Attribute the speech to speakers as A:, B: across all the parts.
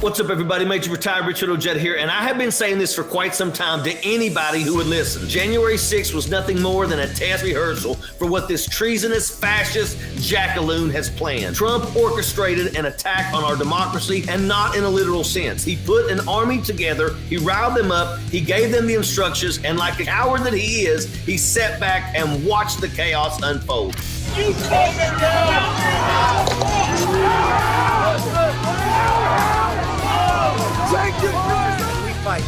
A: What's up, everybody? Major Retired Richard Ojeda here, and I have been saying this for quite some time to anybody who would listen. January 6th was nothing more than a test rehearsal for what this treasonous fascist jackaloon has planned. Trump orchestrated an attack on our democracy, and not in a literal sense. He put an army together, he riled them up, he gave them the instructions, and like a coward that he is, he sat back and watched the chaos unfold.
B: You call me down!
C: We fight.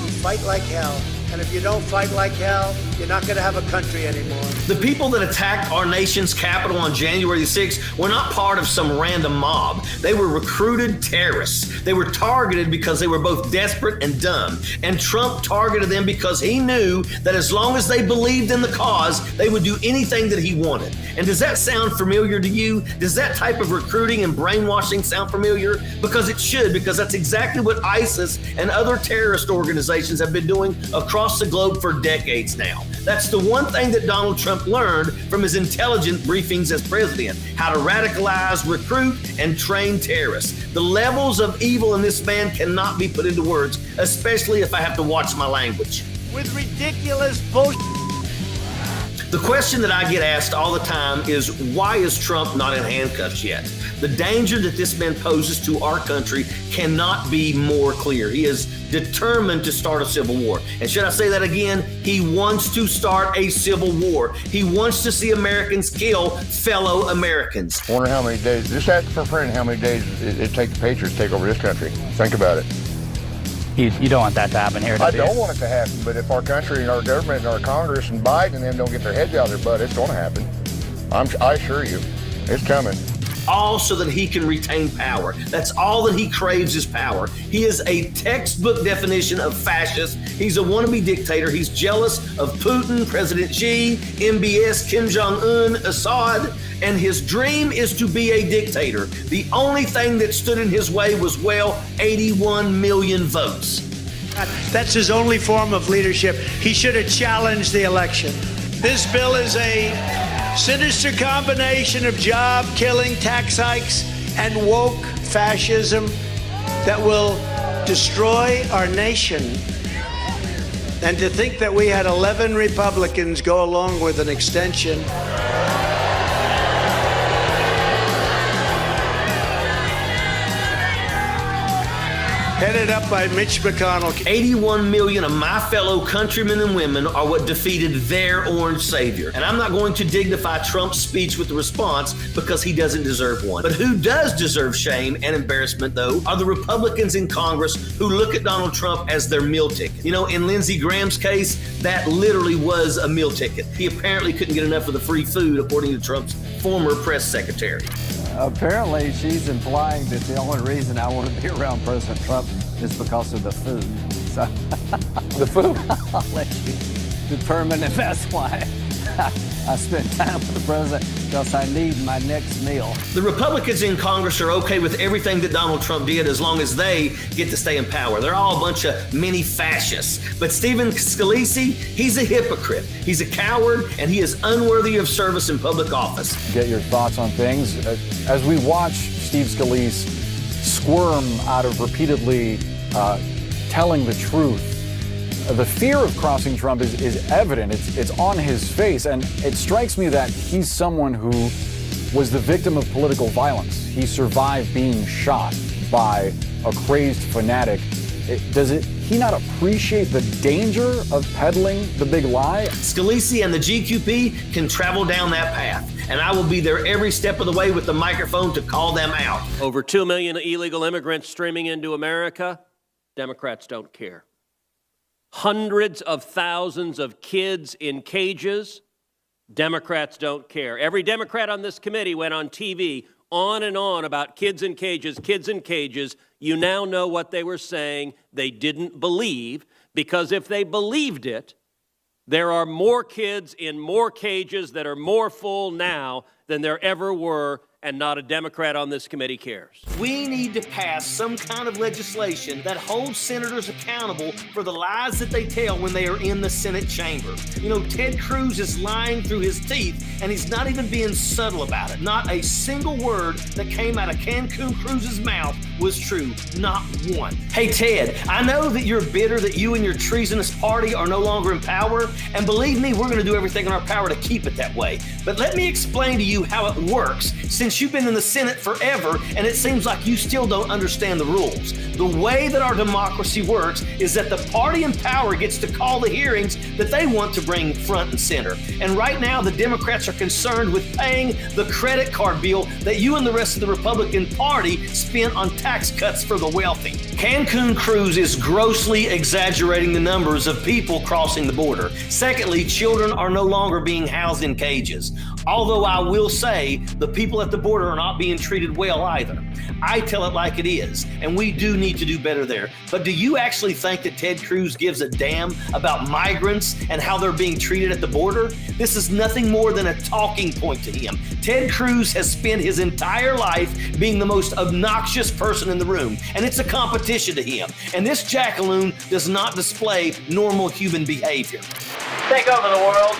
C: We fight like hell. And if you don't fight like hell, you're not going to have a country anymore.
A: The people that attacked our nation's capital on January 6th were not part of some random mob. They were recruited terrorists. They were targeted because they were both desperate and dumb. And Trump targeted them because he knew that as long as they believed in the cause, they would do anything that he wanted. And does that sound familiar to you? Does that type of recruiting and brainwashing sound familiar? Because it should, because that's exactly what ISIS and other terrorist organizations have been doing across the globe for decades now. That's the one thing that Donald Trump learned from his intelligence briefings as president, how to radicalize, recruit, and train terrorists. The levels of evil in this man cannot be put into words, especially if I have to watch my language.
C: With ridiculous bullshit.
A: The question that I get asked all the time is, why is Trump not in handcuffs yet? The danger that this man poses to our country cannot be more clear. He is determined to start a civil war. And should I say that again? He wants to start a civil war. He wants to see Americans kill fellow Americans.
D: I wonder how many days, just ask for a friend how many days it take the Patriots to take over this country. Think about it.
E: You don't want that to happen here,
D: I don't want it to happen, but if our country and our government and our Congress and Biden and them don't get their heads out of their butt, it's going to happen. I assure you, it's coming.
A: All so that he can retain power. That's all that he craves is power. He is a textbook definition of fascist. He's a wannabe dictator. He's jealous of Putin, President Xi, MBS, Kim Jong-un, Assad, and his dream is to be a dictator. The only thing that stood in his way was, 81 million votes.
C: That's his only form of leadership. He should have challenged the election. This bill is a sinister combination of job-killing tax hikes and woke fascism that will destroy our nation. And to think that we had 11 Republicans go along with an extension. Headed up by Mitch McConnell.
A: 81 million of my fellow countrymen and women are what defeated their orange savior. And I'm not going to dignify Trump's speech with the response because he doesn't deserve one. But who does deserve shame and embarrassment, though, are the Republicans in Congress who look at Donald Trump as their meal ticket. You know, in Lindsey Graham's case, that literally was a meal ticket. He apparently couldn't get enough of the free food, according to Trump's former press secretary.
F: Apparently, she's implying that the only reason I want to be around President Trump is because of the food. So,
D: The food?
F: I'll let you determine if that's why I spend time with the president, because I need my next meal.
A: The Republicans in Congress are okay with everything that Donald Trump did as long as they get to stay in power. They're all a bunch of mini fascists. But Stephen Scalise, he's a hypocrite. He's a coward, and he is unworthy of service in public office.
G: Get your thoughts on things. As we watch Steve Scalise squirm out of repeatedly telling the truth, the fear of crossing Trump is evident. It's on his face, and it strikes me that he's someone who was the victim of political violence. He survived being shot by a crazed fanatic. Does he not appreciate the danger of peddling the big lie?
A: Scalise and the GQP can travel down that path, and I will be there every step of the way with the microphone to call them out.
H: Over 2 million illegal immigrants streaming into America. Democrats don't care. Hundreds of thousands of kids in cages. Democrats don't care. Every Democrat on this committee went on TV on and on about kids in cages, kids in cages. You now know what they were saying. They didn't believe, because if they believed it, there are more kids in more cages that are more full now than there ever were, and not a Democrat on this committee cares.
A: We need to pass some kind of legislation that holds senators accountable for the lies that they tell when they are in the Senate chamber. You know, Ted Cruz is lying through his teeth, and he's not even being subtle about it. Not a single word that came out of Cancun Cruz's mouth was true. Not one. Hey, Ted, I know that you're bitter that you and your treasonous party are no longer in power, and believe me, we're going to do everything in our power to keep it that way. But let me explain to you how it works, since you've been in the Senate forever, and it seems like you still don't understand the rules. The way that our democracy works is that the party in power gets to call the hearings that they want to bring front and center. And right now, the Democrats are concerned with paying the credit card bill that you and the rest of the Republican Party spent on tax cuts for the wealthy. Cancun Cruz is grossly exaggerating the numbers of people crossing the border. Secondly, children are no longer being housed in cages. Although I will say the people at the border are not being treated well either. I tell it like it is, and we do need to do better there. But do you actually think that Ted Cruz gives a damn about migrants and how they're being treated at the border? This is nothing more than a talking point to him. Ted Cruz has spent his entire life being the most obnoxious person in the room, and it's a competition to him. And this jackaloon does not display normal human behavior.
I: Take over the world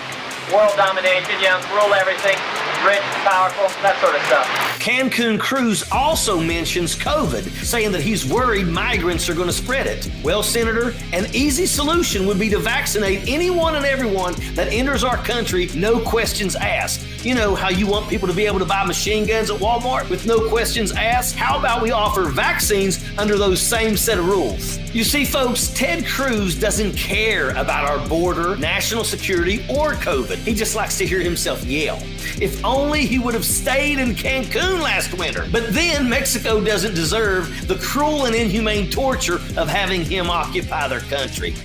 I: domination, rule everything, rich, powerful, that sort of stuff.
A: Cancun Cruz also mentions COVID, saying that he's worried migrants are going to spread it. Well, Senator, an easy solution would be to vaccinate anyone and everyone that enters our country, no questions asked. You know how you want people to be able to buy machine guns at Walmart with no questions asked? How about we offer vaccines under those same set of rules? You see, folks, Ted Cruz doesn't care about our border, national security, or COVID. He just likes to hear himself yell. If only he would have stayed in Cancun last winter. But then Mexico doesn't deserve the cruel and inhumane torture of having him occupy their country.